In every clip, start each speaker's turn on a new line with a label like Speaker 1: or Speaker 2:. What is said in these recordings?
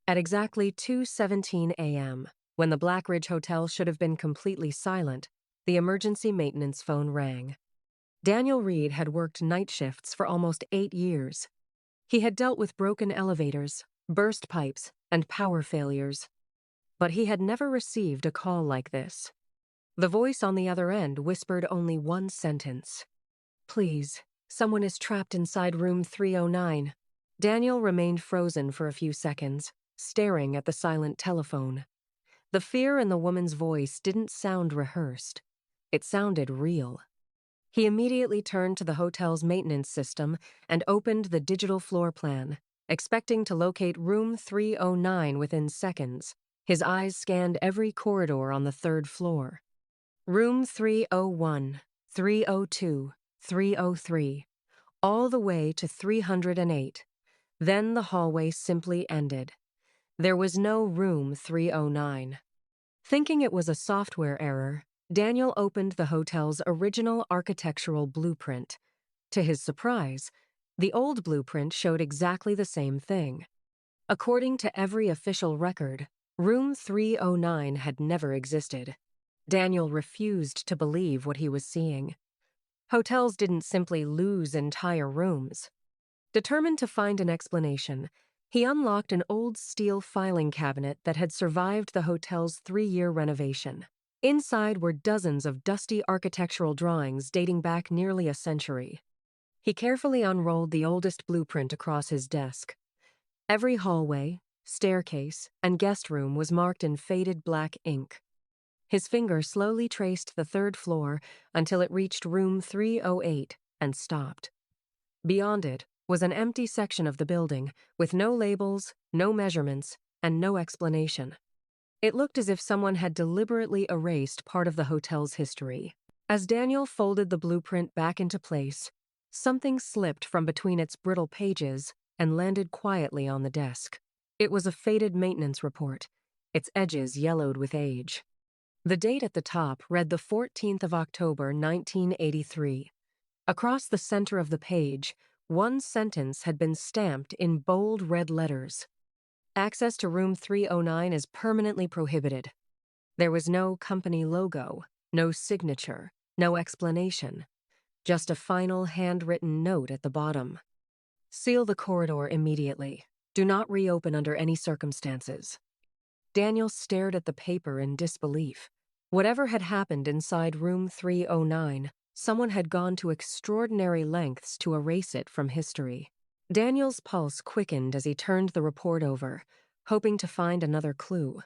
Speaker 1: At exactly 2:17 a.m., when the Blackridge Hotel should have been completely silent, the emergency maintenance phone rang. Daniel Reed had worked night shifts for almost 8 years. He had dealt with broken elevators, burst pipes, and power failures. But he had never received a call like this. The voice on the other end whispered only one sentence. "Please, someone is trapped inside room 309. Daniel remained frozen for a few seconds, staring at the silent telephone. The fear in the woman's voice didn't sound rehearsed. It sounded real. He immediately turned to the hotel's maintenance system and opened the digital floor plan, expecting to locate room 309 within seconds. His eyes scanned every corridor on the third floor. Room 301, 302, 303, all the way to 308. Then the hallway simply ended. There was no room 309. Thinking it was a software error, Daniel opened the hotel's original architectural blueprint. To his surprise, the old blueprint showed exactly the same thing. According to every official record, room 309 had never existed. Daniel refused to believe what he was seeing. Hotels didn't simply lose entire rooms. Determined to find an explanation, he unlocked an old steel filing cabinet that had survived the hotel's 3-year renovation. Inside were dozens of dusty architectural drawings dating back nearly a century. He carefully unrolled the oldest blueprint across his desk. Every hallway, staircase, and guest room was marked in faded black ink. His finger slowly traced the third floor until it reached room 308 and stopped. Beyond it was an empty section of the building, with no labels, no measurements, and no explanation. It looked as if someone had deliberately erased part of the hotel's history. As Daniel folded the blueprint back into place, something slipped from between its brittle pages and landed quietly on the desk. It was a faded maintenance report, its edges yellowed with age. The date at the top read the 14th of October, 1983. Across the center of the page, one sentence had been stamped in bold red letters. Access to room 309 is permanently prohibited. There was no company logo, no signature, no explanation, just a final handwritten note at the bottom. Seal the corridor immediately. Do not reopen under any circumstances. Daniel stared at the paper in disbelief. Whatever had happened inside room 309, someone had gone to extraordinary lengths to erase it from history. Daniel's pulse quickened as he turned the report over, hoping to find another clue.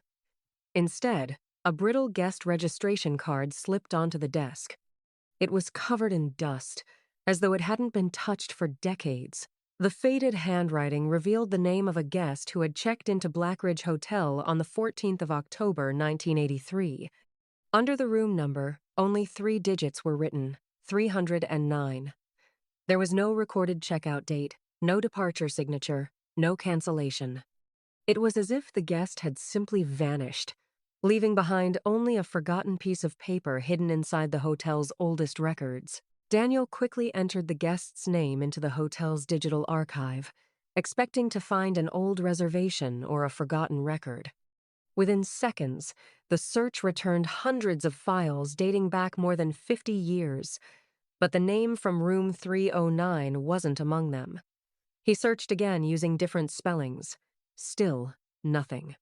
Speaker 1: Instead, a brittle guest registration card slipped onto the desk. It was covered in dust, as though it hadn't been touched for decades. The faded handwriting revealed the name of a guest who had checked into Blackridge Hotel on the 14th of October, 1983. Under the room number, only 3 digits were written, 309. There was no recorded checkout date, no departure signature, no cancellation. It was as if the guest had simply vanished, leaving behind only a forgotten piece of paper hidden inside the hotel's oldest records. Daniel quickly entered the guest's name into the hotel's digital archive, expecting to find an old reservation or a forgotten record. Within seconds, the search returned hundreds of files dating back more than 50 years, but the name from room 309 wasn't among them. He searched again using different spellings. Still, nothing.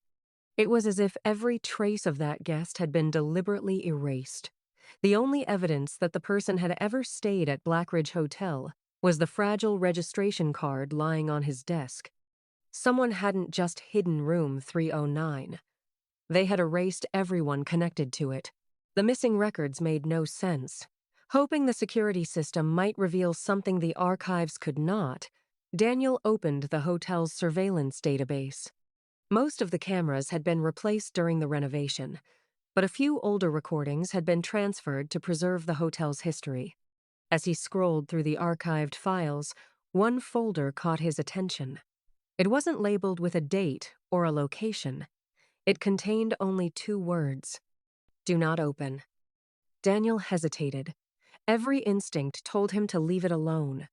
Speaker 1: It was as if every trace of that guest had been deliberately erased. The only evidence that the person had ever stayed at Blackridge Hotel was the fragile registration card lying on his desk. Someone hadn't just hidden room 309. They had erased everyone connected to it. The missing records made no sense. Hoping the security system might reveal something the archives could not, Daniel opened the hotel's surveillance database. Most of the cameras had been replaced during the renovation, but a few older recordings had been transferred to preserve the hotel's history. As he scrolled through the archived files, one folder caught his attention. It wasn't labeled with a date or a location. It contained only 2 words: "Do not open." Daniel hesitated. Every instinct told him to leave it alone,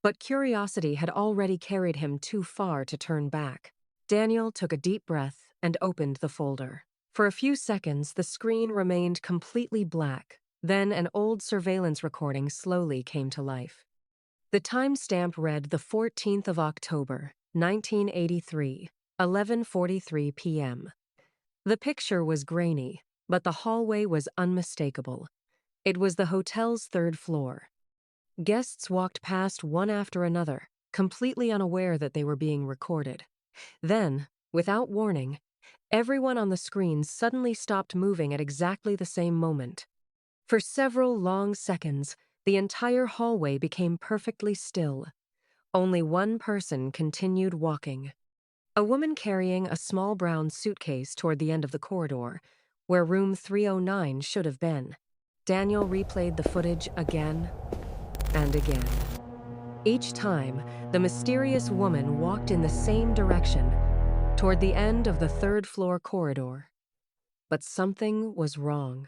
Speaker 1: but curiosity had already carried him too far to turn back. Daniel took a deep breath and opened the folder. For a few seconds, the screen remained completely black. Then an old surveillance recording slowly came to life. The timestamp read the 14th of October, 1983, 11:43 p.m. The picture was grainy, but the hallway was unmistakable. It was the hotel's third floor. Guests walked past one after another, completely unaware that they were being recorded. Then, without warning, everyone on the screen suddenly stopped moving at exactly the same moment. For several long seconds, the entire hallway became perfectly still. Only one person continued walking. A woman carrying a small brown suitcase toward the end of the corridor, where room 309 should have been. Daniel replayed the footage again and again. Each time, the mysterious woman walked in the same direction, toward the end of the third-floor corridor. But something was wrong.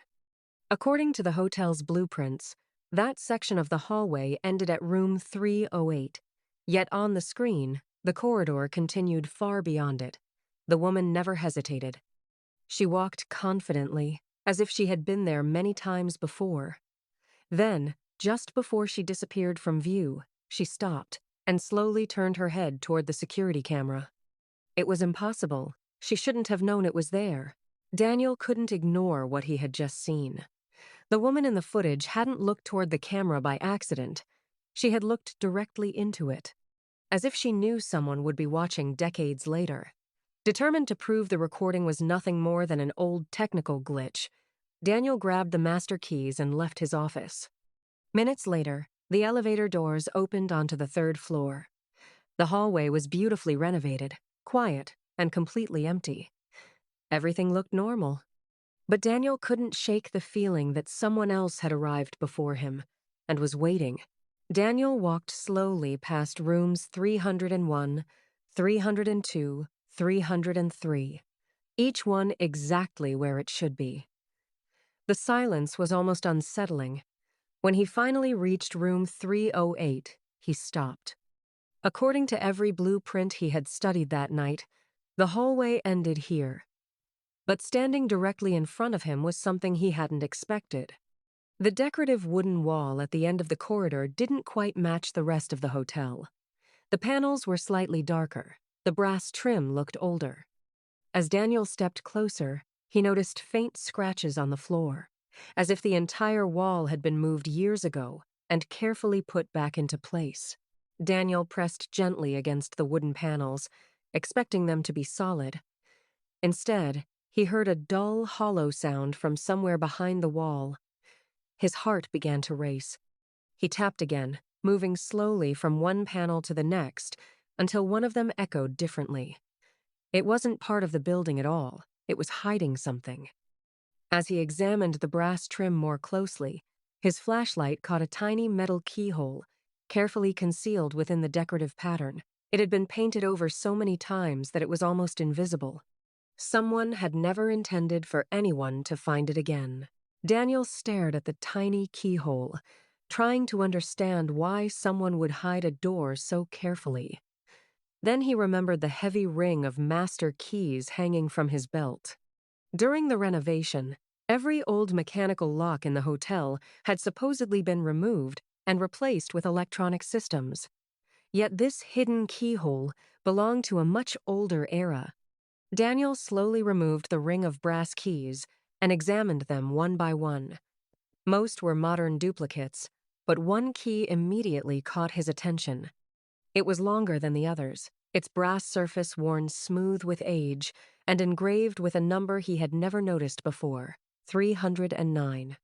Speaker 1: According to the hotel's blueprints, that section of the hallway ended at room 308. Yet on the screen, the corridor continued far beyond it. The woman never hesitated. She walked confidently, as if she had been there many times before. Then, just before she disappeared from view, she stopped and slowly turned her head toward the security camera. It was impossible. She shouldn't have known it was there. Daniel couldn't ignore what he had just seen. The woman in the footage hadn't looked toward the camera by accident. She had looked directly into it, as if she knew someone would be watching decades later. Determined to prove the recording was nothing more than an old technical glitch, Daniel grabbed the master keys and left his office. Minutes later, the elevator doors opened onto the third floor. The hallway was beautifully renovated, quiet, and completely empty. Everything looked normal. But Daniel couldn't shake the feeling that someone else had arrived before him and was waiting. Daniel walked slowly past rooms 301, 302, 303, each one exactly where it should be. The silence was almost unsettling. When he finally reached room 308, he stopped. According to every blueprint he had studied that night, the hallway ended here. But standing directly in front of him was something he hadn't expected. The decorative wooden wall at the end of the corridor didn't quite match the rest of the hotel. The panels were slightly darker. The brass trim looked older. As Daniel stepped closer, he noticed faint scratches on the floor, as if the entire wall had been moved years ago and carefully put back into place. Daniel pressed gently against the wooden panels, expecting them to be solid. Instead, he heard a dull, hollow sound from somewhere behind the wall. His heart began to race. He tapped again, moving slowly from one panel to the next until one of them echoed differently. It wasn't part of the building at all. It was hiding something. As he examined the brass trim more closely, his flashlight caught a tiny metal keyhole, carefully concealed within the decorative pattern. It had been painted over so many times that it was almost invisible. Someone had never intended for anyone to find it again. Daniel stared at the tiny keyhole, trying to understand why someone would hide a door so carefully. Then he remembered the heavy ring of master keys hanging from his belt. During the renovation, every old mechanical lock in the hotel had supposedly been removed and replaced with electronic systems. Yet this hidden keyhole belonged to a much older era. Daniel slowly removed the ring of brass keys and examined them one by one. Most were modern duplicates, but one key immediately caught his attention. It was longer than the others, its brass surface worn smooth with age and engraved with a number he had never noticed before, 309.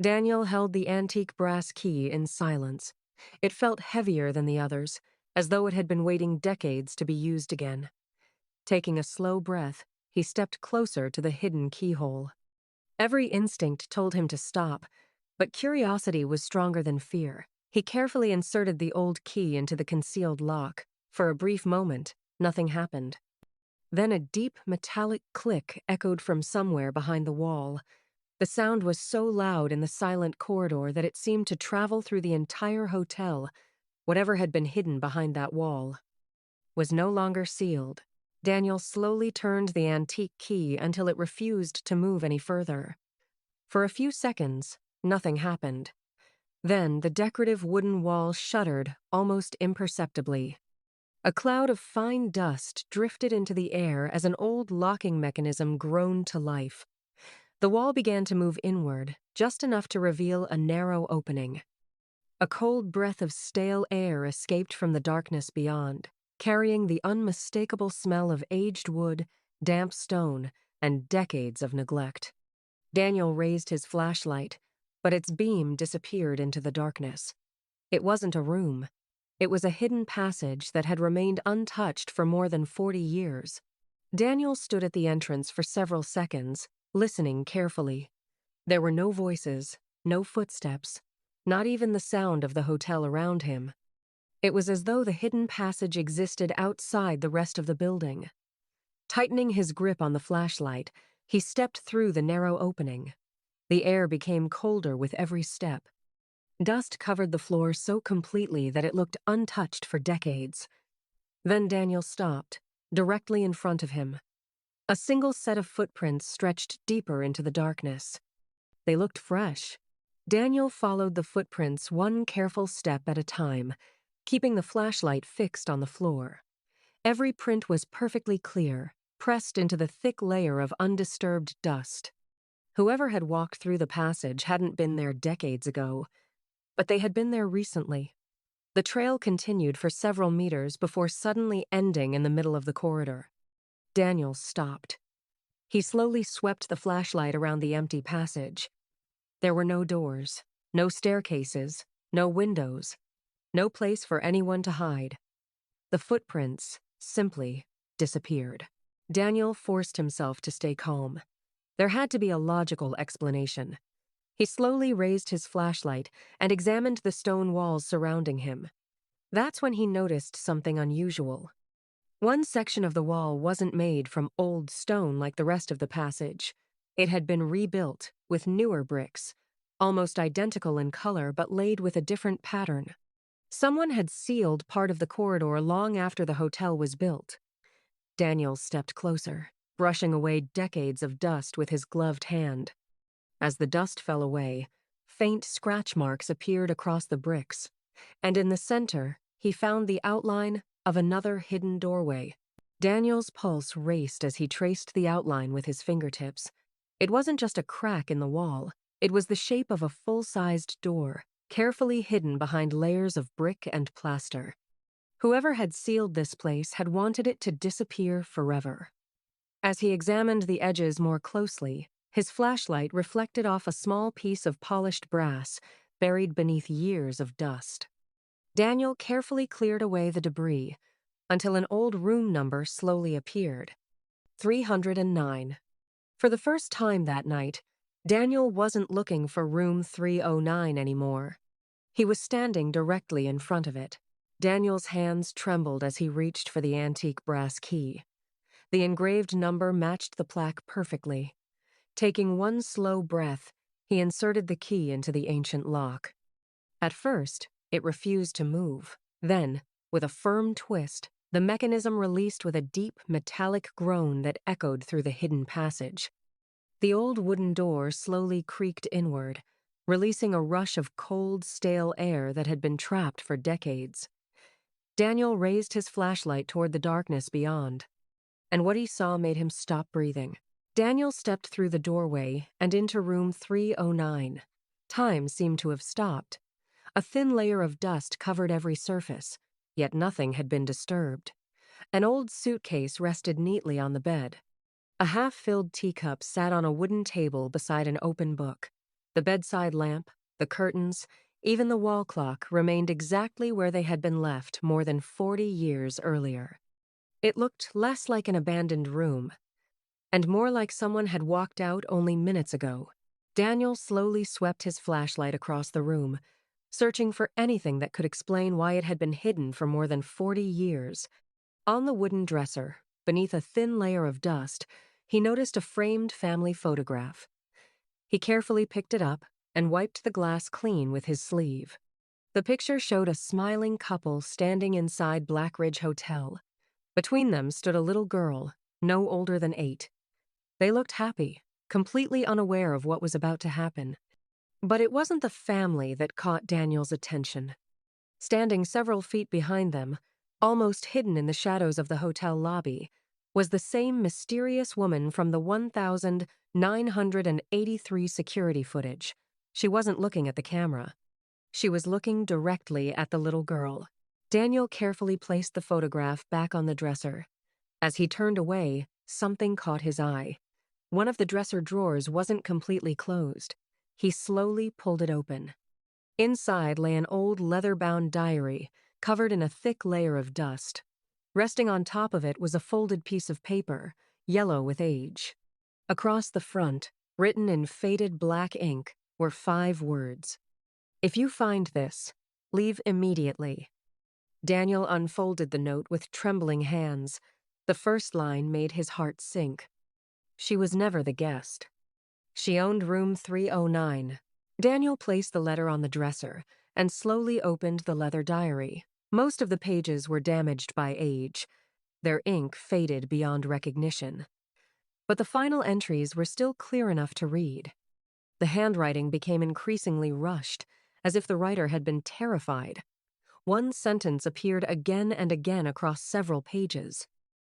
Speaker 1: Daniel held the antique brass key in silence. It felt heavier than the others, as though it had been waiting decades to be used again. Taking a slow breath, he stepped closer to the hidden keyhole. Every instinct told him to stop, but curiosity was stronger than fear. He carefully inserted the old key into the concealed lock. For a brief moment, nothing happened. Then a deep metallic click echoed from somewhere behind the wall. The sound was so loud in the silent corridor that it seemed to travel through the entire hotel. Whatever had been hidden behind that wall was no longer sealed. Daniel slowly turned the antique key until it refused to move any further. For a few seconds, nothing happened. Then the decorative wooden wall shuddered almost imperceptibly. A cloud of fine dust drifted into the air as an old locking mechanism groaned to life. The wall began to move inward, just enough to reveal a narrow opening. A cold breath of stale air escaped from the darkness beyond, carrying the unmistakable smell of aged wood, damp stone, and decades of neglect. Daniel raised his flashlight, but its beam disappeared into the darkness. It wasn't a room. It was a hidden passage that had remained untouched for more than 40 years. Daniel stood at the entrance for several seconds, listening carefully. There were no voices, no footsteps, not even the sound of the hotel around him. It was as though the hidden passage existed outside the rest of the building. Tightening his grip on the flashlight, he stepped through the narrow opening. The air became colder with every step. Dust covered the floor so completely that it looked untouched for decades. Then Daniel stopped, directly in front of him. A single set of footprints stretched deeper into the darkness. They looked fresh. Daniel followed the footprints one careful step at a time, keeping the flashlight fixed on the floor. Every print was perfectly clear, pressed into the thick layer of undisturbed dust. Whoever had walked through the passage hadn't been there decades ago, but they had been there recently. The trail continued for several meters before suddenly ending in the middle of the corridor. Daniel stopped. He slowly swept the flashlight around the empty passage. There were no doors, no staircases, no windows, no place for anyone to hide. The footprints simply disappeared. Daniel forced himself to stay calm. There had to be a logical explanation. He slowly raised his flashlight and examined the stone walls surrounding him. That's when he noticed something unusual. One section of the wall wasn't made from old stone like the rest of the passage. It had been rebuilt with newer bricks, almost identical in color but laid with a different pattern. Someone had sealed part of the corridor long after the hotel was built. Daniel stepped closer, brushing away decades of dust with his gloved hand. As the dust fell away, faint scratch marks appeared across the bricks, and in the center, he found the outline of another hidden doorway. Daniel's pulse raced as he traced the outline with his fingertips. It wasn't just a crack in the wall, it was the shape of a full-sized door, carefully hidden behind layers of brick and plaster. Whoever had sealed this place had wanted it to disappear forever. As he examined the edges more closely, his flashlight reflected off a small piece of polished brass buried beneath years of dust. Daniel carefully cleared away the debris until an old room number slowly appeared. 309. For the first time that night, Daniel wasn't looking for room 309 anymore. He was standing directly in front of it. Daniel's hands trembled as he reached for the antique brass key. The engraved number matched the plaque perfectly. Taking one slow breath, he inserted the key into the ancient lock. At first, it refused to move. Then, with a firm twist, the mechanism released with a deep, metallic groan that echoed through the hidden passage. The old wooden door slowly creaked inward, releasing a rush of cold, stale air that had been trapped for decades. Daniel raised his flashlight toward the darkness beyond, and what he saw made him stop breathing. Daniel stepped through the doorway and into room 309. Time seemed to have stopped. A thin layer of dust covered every surface, yet nothing had been disturbed. An old suitcase rested neatly on the bed. A half-filled teacup sat on a wooden table beside an open book. The bedside lamp, the curtains, even the wall clock remained exactly where they had been left more than 40 years earlier. It looked less like an abandoned room, and more like someone had walked out only minutes ago. Daniel slowly swept his flashlight across the room, searching for anything that could explain why it had been hidden for more than 40 years. On the wooden dresser, beneath a thin layer of dust, he noticed a framed family photograph. He carefully picked it up and wiped the glass clean with his sleeve. The picture showed a smiling couple standing inside Black Ridge Hotel. Between them stood a little girl, no older than 8. They looked happy, completely unaware of what was about to happen. But it wasn't the family that caught Daniel's attention. Standing several feet behind them, almost hidden in the shadows of the hotel lobby, was the same mysterious woman from the 1,983 security footage. She wasn't looking at the camera. She was looking directly at the little girl. Daniel carefully placed the photograph back on the dresser. As he turned away, something caught his eye. One of the dresser drawers wasn't completely closed. He slowly pulled it open. Inside lay an old leather-bound diary, covered in a thick layer of dust. Resting on top of it was a folded piece of paper, yellow with age. Across the front, written in faded black ink, were 5 words. "If you find this, leave immediately." Daniel unfolded the note with trembling hands. The first line made his heart sink. She was never the guest. She owned room 309. Daniel placed the letter on the dresser and slowly opened the leather diary. Most of the pages were damaged by age. Their ink faded beyond recognition. But the final entries were still clear enough to read. The handwriting became increasingly rushed, as if the writer had been terrified. One sentence appeared again and again across several pages.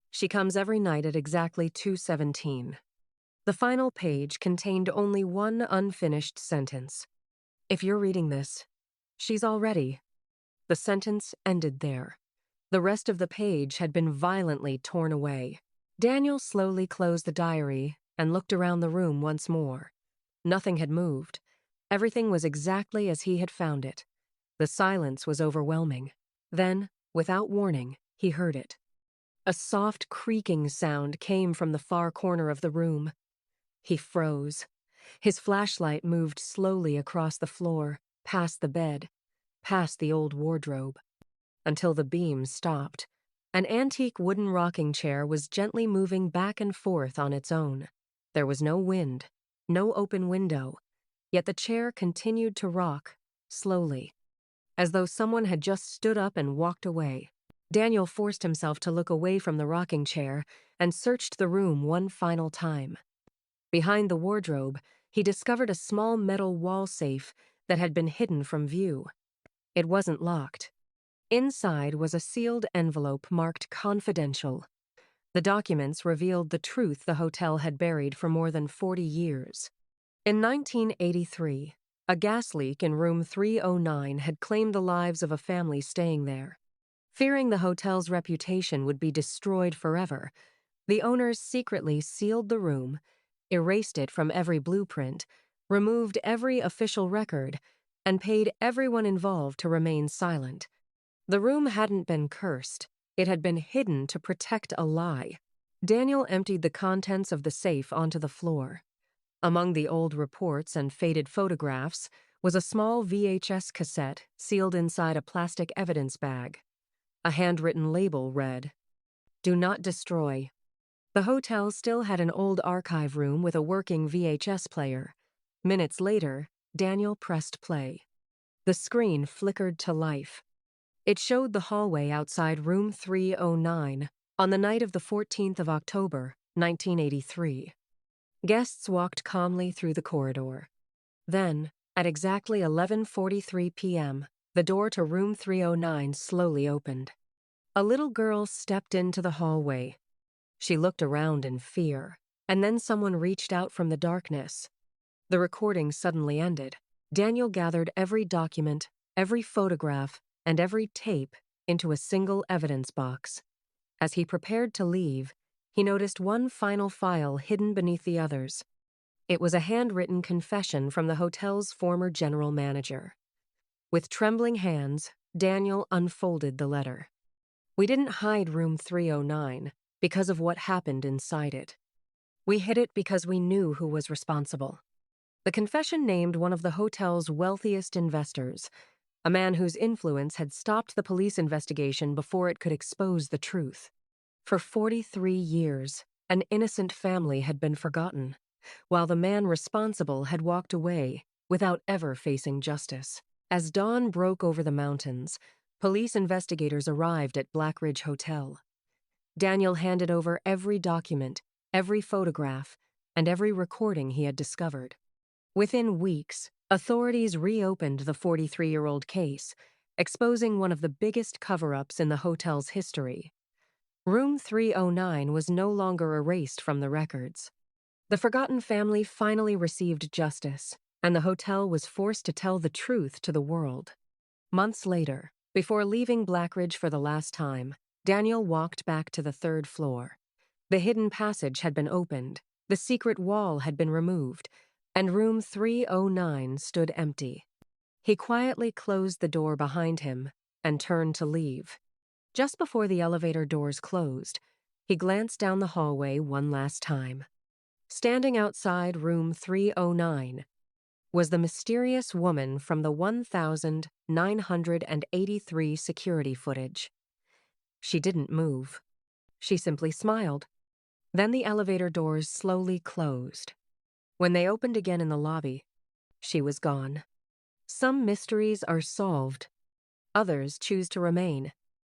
Speaker 1: "She comes every night at exactly 2:17. The final page contained only one unfinished sentence. "If you're reading this, she's all ready." The sentence ended there. The rest of the page had been violently torn away. Daniel slowly closed the diary and looked around the room once more. Nothing had moved. Everything was exactly as he had found it. The silence was overwhelming. Then, without warning, he heard it. A soft creaking sound came from the far corner of the room. He froze. His flashlight moved slowly across the floor, past the bed, past the old wardrobe, until the beam stopped. An antique wooden rocking chair was gently moving back and forth on its own. There was no wind, no open window, yet the chair continued to rock, slowly, as though someone had just stood up and walked away. Daniel forced himself to look away from the rocking chair and searched the room one final time. Behind the wardrobe, he discovered a small metal wall safe that had been hidden from view. It wasn't locked. Inside was a sealed envelope marked confidential. The documents revealed the truth the hotel had buried for more than 40 years. In 1983, a gas leak in room 309 had claimed the lives of a family staying there. Fearing the hotel's reputation would be destroyed forever, the owners secretly sealed the room, erased it from every blueprint, removed every official record, and paid everyone involved to remain silent. The room hadn't been cursed. It had been hidden to protect a lie. Daniel emptied the contents of the safe onto the floor. Among the old reports and faded photographs was a small VHS cassette sealed inside a plastic evidence bag. A handwritten label read, "Do not destroy." The hotel still had an old archive room with a working VHS player. Minutes later, Daniel pressed play. The screen flickered to life. It showed the hallway outside room 309 on the night of the 14th of October, 1983. Guests walked calmly through the corridor. Then, at exactly 11:43 p.m., the door to room 309 slowly opened. A little girl stepped into the hallway. She looked around in fear, and then someone reached out from the darkness. The recording suddenly ended. Daniel gathered every document, every photograph, and every tape into a single evidence box. As he prepared to leave, he noticed one final file hidden beneath the others. It was a handwritten confession from the hotel's former general manager. With trembling hands, Daniel unfolded the letter. "We didn't hide room 309 because of what happened inside it. We hid it because we knew who was responsible." The confession named one of the hotel's wealthiest investors, a man whose influence had stopped the police investigation before it could expose the truth. For 43 years, an innocent family had been forgotten, while the man responsible had walked away without ever facing justice. As dawn broke over the mountains, police investigators arrived at Black Ridge Hotel. Daniel handed over every document, every photograph, and every recording he had discovered. Within weeks, authorities reopened the 43-year-old case, exposing one of the biggest cover-ups in the hotel's history. Room 309 was no longer erased from the records. The forgotten family finally received justice, and the hotel was forced to tell the truth to the world. Months later, before leaving Blackridge for the last time, Daniel walked back to the third floor. The hidden passage had been opened, the secret wall had been removed, and room 309 stood empty. He quietly closed the door behind him and turned to leave. Just before the elevator doors closed, he glanced down the hallway one last time. Standing outside room 309 was the mysterious woman from the 1983 security footage. She didn't move. She simply smiled. Then the elevator doors slowly closed. When they opened again in the lobby, she was gone. Some mysteries are solved. Others choose to remain.